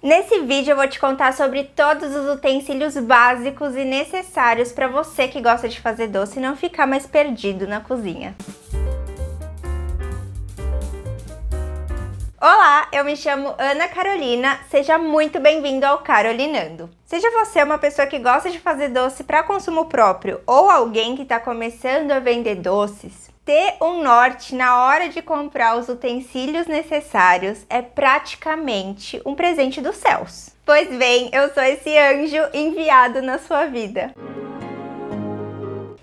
Nesse vídeo eu vou te contar sobre todos os utensílios básicos e necessários para você que gosta de fazer doce e não ficar mais perdido na cozinha. Olá, eu me chamo Ana Carolina, seja muito bem-vindo ao Carolinando. Seja você uma pessoa que gosta de fazer doce para consumo próprio ou alguém que está começando a vender doces, ter um norte na hora de comprar os utensílios necessários é praticamente um presente dos céus. Pois bem, eu sou esse anjo enviado na sua vida.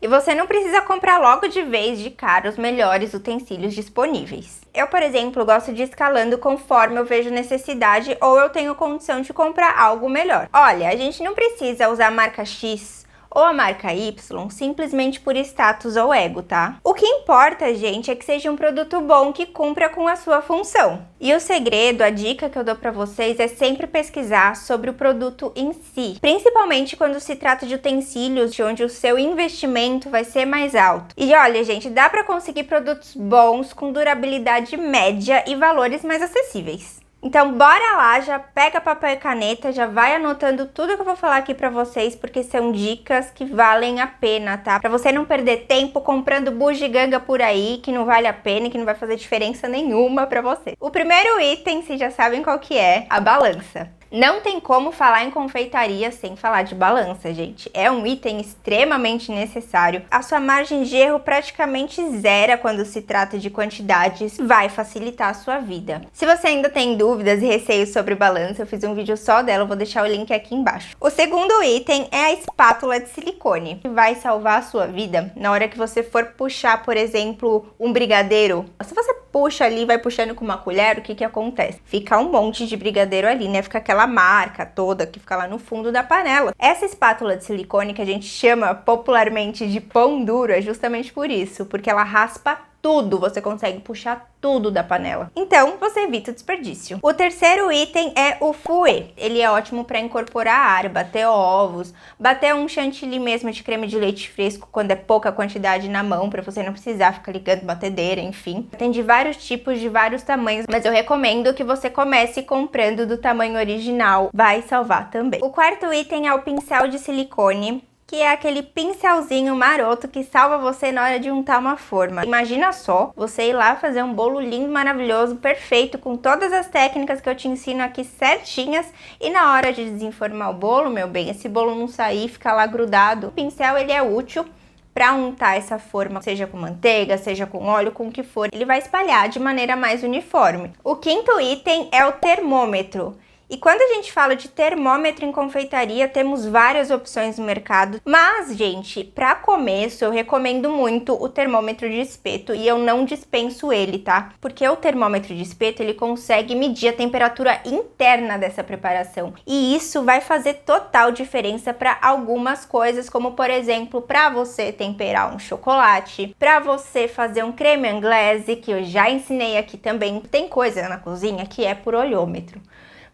E você não precisa comprar logo de vez de cara os melhores utensílios disponíveis. Eu, por exemplo, gosto de ir escalando conforme eu vejo necessidade ou eu tenho condição de comprar algo melhor. Olha, a gente não precisa usar a marca X ou a marca Y simplesmente por status ou ego, tá? O que importa, gente, é que seja um produto bom que cumpra com a sua função. E o segredo, a dica que eu dou pra vocês é sempre pesquisar sobre o produto em si, principalmente quando se trata de utensílios onde o seu investimento vai ser mais alto. E olha, gente, dá pra conseguir produtos bons com durabilidade média e valores mais acessíveis. Então bora lá, já pega papel e caneta, já vai anotando tudo que eu vou falar aqui pra vocês, porque são dicas que valem a pena, tá? Pra você não perder tempo comprando bugiganga por aí, que não vale a pena e que não vai fazer diferença nenhuma pra você. O primeiro item, vocês já sabem qual que é, a balança. Não tem como falar em confeitaria sem falar de balança, gente. É um item extremamente necessário. A sua margem de erro praticamente zera quando se trata de quantidades, vai facilitar a sua vida. Se você ainda tem dúvidas e receios sobre balança, eu fiz um vídeo só dela, eu vou deixar o link aqui embaixo. O segundo item é a espátula de silicone, que vai salvar a sua vida na hora que você for puxar, por exemplo, um brigadeiro. Se você puxa ali, vai puxando com uma colher, o que que acontece? Fica um monte de brigadeiro ali, né? Fica aquela marca toda que fica lá no fundo da panela. Essa espátula de silicone que a gente chama popularmente de pão duro é justamente por isso, porque ela raspa tudo, você consegue puxar tudo da panela. Então, você evita o desperdício. O terceiro item é o fouet. Ele é ótimo para incorporar ar, bater ovos, bater um chantilly mesmo de creme de leite fresco quando é pouca quantidade na mão, para você não precisar ficar ligando batedeira, enfim. Tem de vários tipos, de vários tamanhos, mas eu recomendo que você comece comprando do tamanho original, vai salvar também. O quarto item é o pincel de silicone, que é aquele pincelzinho maroto que salva você na hora de untar uma forma. Imagina só, você ir lá fazer um bolo lindo, maravilhoso, perfeito, com todas as técnicas que eu te ensino aqui certinhas, e na hora de desenformar o bolo, meu bem, esse bolo não sair, ficar lá grudado. O pincel, ele é útil para untar essa forma, seja com manteiga, seja com óleo, com o que for. Ele vai espalhar de maneira mais uniforme. O quinto item é o termômetro. E quando a gente fala de termômetro em confeitaria, temos várias opções no mercado. Mas, gente, para começo, eu recomendo muito o termômetro de espeto e eu não dispenso ele, tá? Porque o termômetro de espeto, ele consegue medir a temperatura interna dessa preparação. E isso vai fazer total diferença para algumas coisas, como, por exemplo, para você temperar um chocolate, para você fazer um creme anglaise, que eu já ensinei aqui também. Tem coisa na cozinha que é por olhômetro.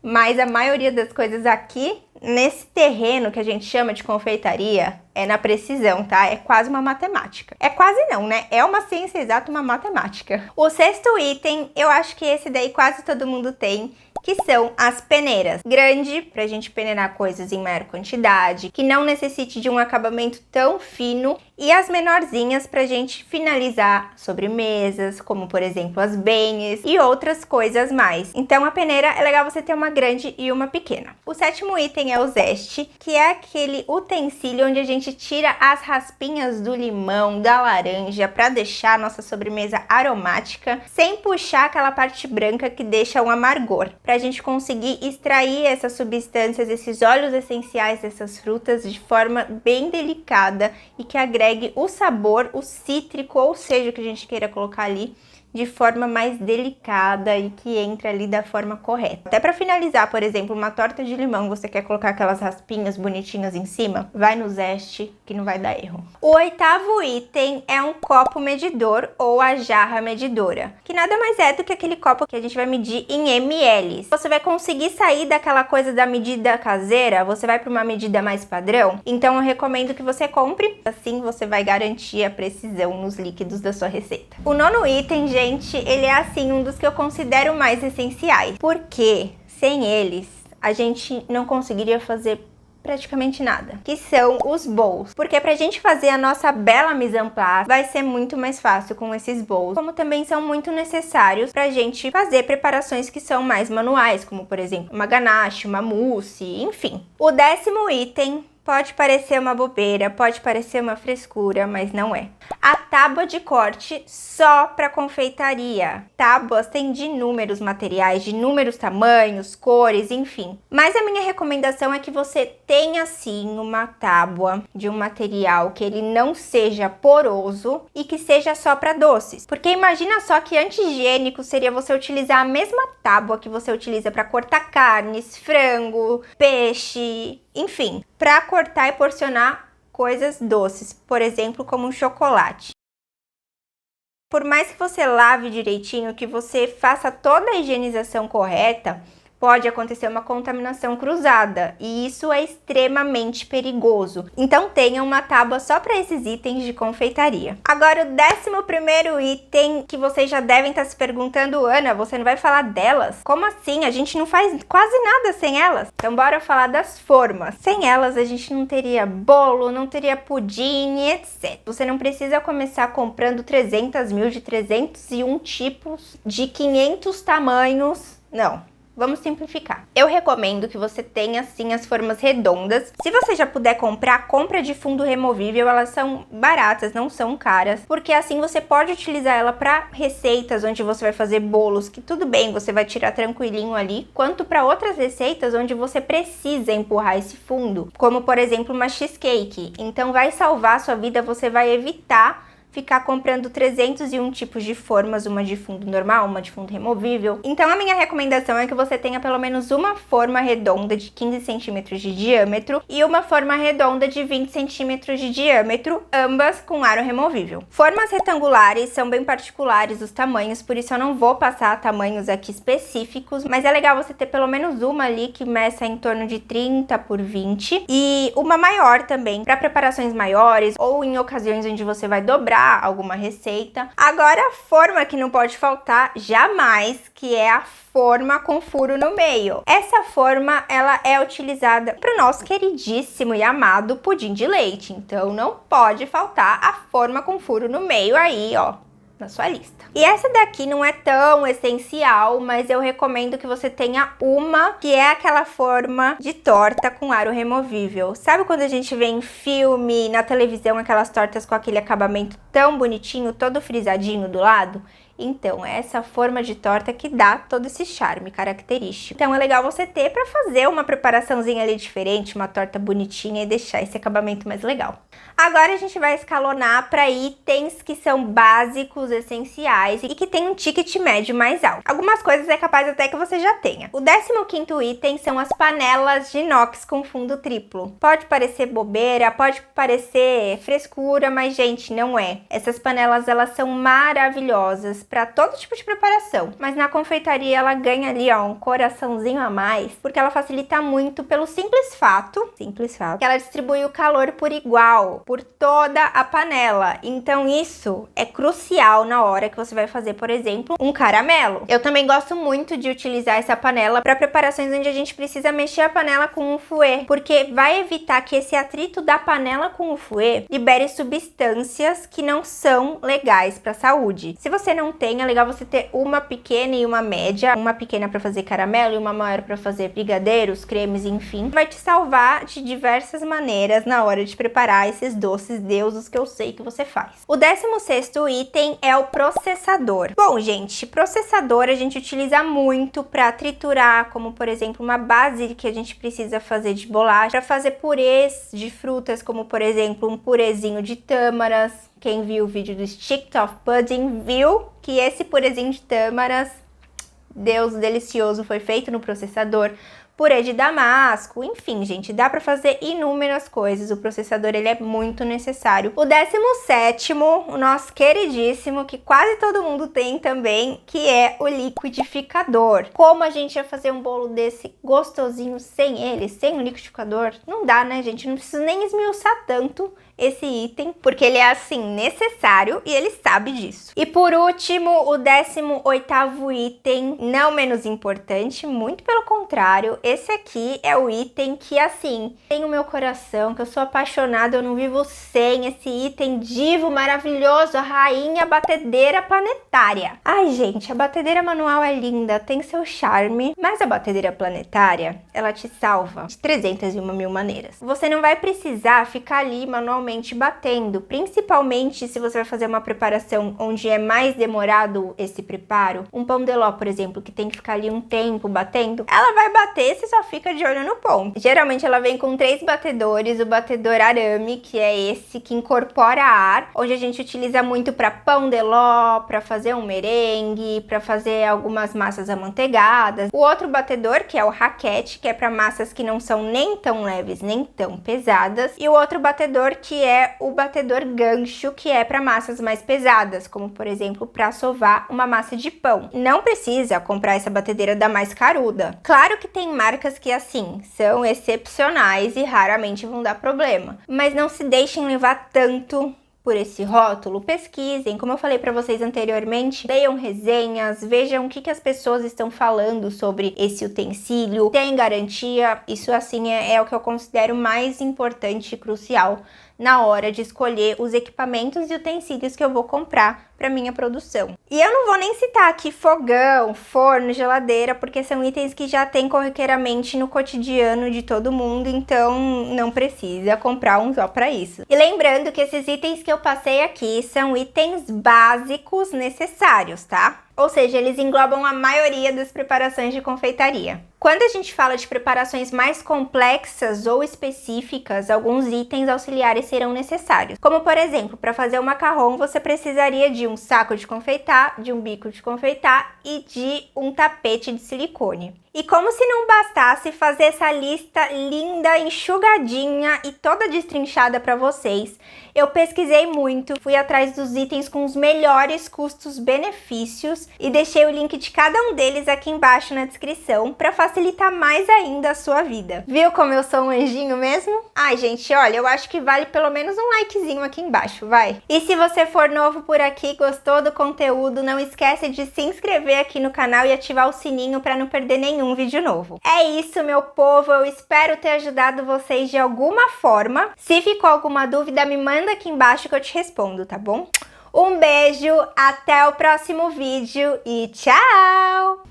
Mas a maioria das coisas aqui, nesse terreno que a gente chama de confeitaria, é na precisão, tá? É quase uma matemática. É quase não, né? É uma ciência exata, uma matemática. O sexto item, eu acho que esse daí quase todo mundo tem, que são as peneiras. Grande, pra gente peneirar coisas em maior quantidade, que não necessite de um acabamento tão fino, e as menorzinhas pra gente finalizar sobremesas, como por exemplo as beignets e outras coisas mais. Então a peneira é legal você ter uma grande e uma pequena. O sétimo item é o zeste, que é aquele utensílio onde a gente tira as raspinhas do limão, da laranja, pra deixar a nossa sobremesa aromática, sem puxar aquela parte branca que deixa um amargor. Pra gente conseguir extrair essas substâncias, esses óleos essenciais dessas frutas de forma bem delicada e que agregue o sabor, o cítrico, ou seja, o que a gente queira colocar ali, de forma mais delicada e que entre ali da forma correta. Até para finalizar, por exemplo, uma torta de limão, você quer colocar aquelas raspinhas bonitinhas em cima? Vai no zeste que não vai dar erro. O oitavo item é um copo medidor ou a jarra medidora, que nada mais é do que aquele copo que a gente vai medir em ml. Você vai conseguir sair daquela coisa da medida caseira, você vai para uma medida mais padrão, então eu recomendo que você compre, assim você vai garantir a precisão nos líquidos da sua receita. O nono item, gente, ele é assim um dos que eu considero mais essenciais, porque sem eles a gente não conseguiria fazer praticamente nada, que são os bowls. Porque pra gente fazer a nossa bela mise en place, vai ser muito mais fácil com esses bowls, como também são muito necessários pra gente fazer preparações que são mais manuais, como por exemplo, uma ganache, uma mousse, enfim. O 10º item pode parecer uma bobeira, pode parecer uma frescura, mas não é. A tábua de corte só para confeitaria. Tábuas têm de inúmeros materiais, de inúmeros tamanhos, cores, enfim. Mas a minha recomendação é que você tenha sim uma tábua de um material que ele não seja poroso e que seja só para doces. Porque imagina só que anti-higiênico seria você utilizar a mesma tábua que você utiliza para cortar carnes, frango, peixe, enfim, para cortar e porcionar coisas doces, por exemplo, como um chocolate. Por mais que você lave direitinho, que você faça toda a higienização correta, pode acontecer uma contaminação cruzada e isso é extremamente perigoso. Então tenha uma tábua só para esses itens de confeitaria. Agora o 11º item que vocês já devem estar se perguntando, Ana, você não vai falar delas? Como assim? A gente não faz quase nada sem elas. Então bora falar das formas. Sem elas a gente não teria bolo, não teria pudim, etc. Você não precisa começar comprando 300 mil de 301 tipos de 500 tamanhos, não. Vamos simplificar. Eu recomendo que você tenha, sim, as formas redondas. Se você já puder comprar, compra de fundo removível. Elas são baratas, não são caras. Porque assim você pode utilizar ela para receitas onde você vai fazer bolos, que tudo bem, você vai tirar tranquilinho ali. Quanto para outras receitas onde você precisa empurrar esse fundo. Como, por exemplo, uma cheesecake. Então vai salvar a sua vida, você vai evitar ficar comprando 301 tipos de formas, uma de fundo normal, uma de fundo removível. Então a minha recomendação é que você tenha pelo menos uma forma redonda de 15 centímetros de diâmetro e uma forma redonda de 20 centímetros de diâmetro, ambas com aro removível. Formas retangulares são bem particulares os tamanhos, por isso eu não vou passar tamanhos aqui específicos, mas é legal você ter pelo menos uma ali que meça em torno de 30 por 20 e uma maior também, para preparações maiores ou em ocasiões onde você vai dobrar alguma receita. Agora a forma que não pode faltar jamais, que é a forma com furo no meio. Essa forma ela é utilizada para o nosso queridíssimo e amado pudim de leite, então não pode faltar a forma com furo no meio aí, ó, na sua lista. E essa daqui não é tão essencial, mas eu recomendo que você tenha uma que é aquela forma de torta com aro removível. Sabe quando a gente vê em filme, na televisão, aquelas tortas com aquele acabamento tão bonitinho, todo frisadinho do lado? Então, é essa forma de torta que dá todo esse charme característico. Então, é legal você ter para fazer uma preparaçãozinha ali diferente, uma torta bonitinha e deixar esse acabamento mais legal. Agora a gente vai escalonar para itens que são básicos, essenciais e que tem um ticket médio mais alto. Algumas coisas é capaz até que você já tenha. O 15º item são as panelas de inox com fundo triplo. Pode parecer bobeira, pode parecer frescura, mas gente, não é. Essas panelas, elas são maravilhosas para todo tipo de preparação, mas na confeitaria ela ganha ali, ó, um coraçãozinho a mais, porque ela facilita muito pelo simples fato que ela distribui o calor por igual, por toda a panela. Então isso é crucial na hora que você vai fazer, por exemplo, um caramelo. Eu também gosto muito de utilizar essa panela para preparações onde a gente precisa mexer a panela com um fouet, porque vai evitar que esse atrito da panela com o fouet libere substâncias que não são legais para a saúde. Se você não tem, é legal você ter uma pequena e uma média, uma pequena para fazer caramelo e uma maior para fazer brigadeiros, cremes, enfim. Vai te salvar de diversas maneiras na hora de preparar esses doces deuses que eu sei que você faz. O 16º item é o processador. Bom, gente, processador a gente utiliza muito para triturar, como por exemplo uma base que a gente precisa fazer de bolacha, para fazer purês de frutas, como por exemplo um purezinho de tâmaras. Quem viu o vídeo do Stick of Pudding viu que esse purezinho de tâmaras, Deus delicioso, foi feito no processador. Purê de damasco, enfim, gente, dá pra fazer inúmeras coisas. O processador, ele é muito necessário. O 17º, o nosso queridíssimo, que quase todo mundo tem também, que é o liquidificador. Como a gente ia fazer um bolo desse gostosinho sem ele, sem o liquidificador? Não dá, né, gente? Não preciso nem esmiuçar tanto esse item, porque ele é, assim, necessário e ele sabe disso. E por último, o 18º item, não menos importante, muito pelo contrário, esse aqui é o item que, assim, tem o meu coração, que eu sou apaixonada, eu não vivo sem esse item divo maravilhoso, a rainha batedeira planetária. Ai, gente, a batedeira manual é linda, tem seu charme, mas a batedeira planetária, ela te salva de 301.000 maneiras. Você não vai precisar ficar ali manualmente batendo, principalmente se você vai fazer uma preparação onde é mais demorado esse preparo. Um pão de ló, por exemplo, que tem que ficar ali um tempo batendo, ela vai bater, você só fica de olho no ponto. Geralmente ela vem com 3 batedores, o batedor arame, que é esse que incorpora ar, onde a gente utiliza muito para pão de ló, para fazer um merengue, para fazer algumas massas amanteigadas. O outro batedor, que é o raquete, que é para massas que não são nem tão leves, nem tão pesadas. E o outro batedor, que é o batedor gancho, que é para massas mais pesadas, como por exemplo, para sovar uma massa de pão. Não precisa comprar essa batedeira da mais caruda. Claro que tem marcas que, assim, são excepcionais e raramente vão dar problema, mas não se deixem levar tanto por esse rótulo. Pesquisem, como eu falei para vocês anteriormente, leiam resenhas, vejam o que as pessoas estão falando sobre esse utensílio, tem garantia. Isso, assim, é o que eu considero mais importante e crucial na hora de escolher os equipamentos e utensílios que eu vou comprar para minha produção. E eu não vou nem citar aqui fogão, forno, geladeira, porque são itens que já tem corriqueiramente no cotidiano de todo mundo, então não precisa comprar um só para isso. E lembrando que esses itens que eu passei aqui são itens básicos necessários, tá? Ou seja, eles englobam a maioria das preparações de confeitaria. Quando a gente fala de preparações mais complexas ou específicas, alguns itens auxiliares serão necessários. Como, por exemplo, para fazer o macarrão, você precisaria de um saco de confeitar, de um bico de confeitar e de um tapete de silicone. E como se não bastasse fazer essa lista linda, enxugadinha e toda destrinchada para vocês, eu pesquisei muito, fui atrás dos itens com os melhores custos-benefícios e deixei o link de cada um deles aqui embaixo na descrição para facilitar mais ainda a sua vida. Viu como eu sou um anjinho mesmo? Ai, gente, olha, eu acho que vale pelo menos um likezinho aqui embaixo, vai! E se você for novo por aqui, gostou do conteúdo, não esquece de se inscrever aqui no canal e ativar o sininho para não perder nenhum vídeo novo. É isso, meu povo, eu espero ter ajudado vocês de alguma forma. Se ficou alguma dúvida, me manda aqui embaixo que eu te respondo, tá bom? Um beijo, até o próximo vídeo e tchau!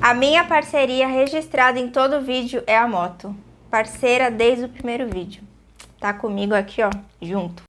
A minha parceria registrada em todo vídeo é a moto. Parceira desde o primeiro vídeo. Tá comigo aqui, ó, junto.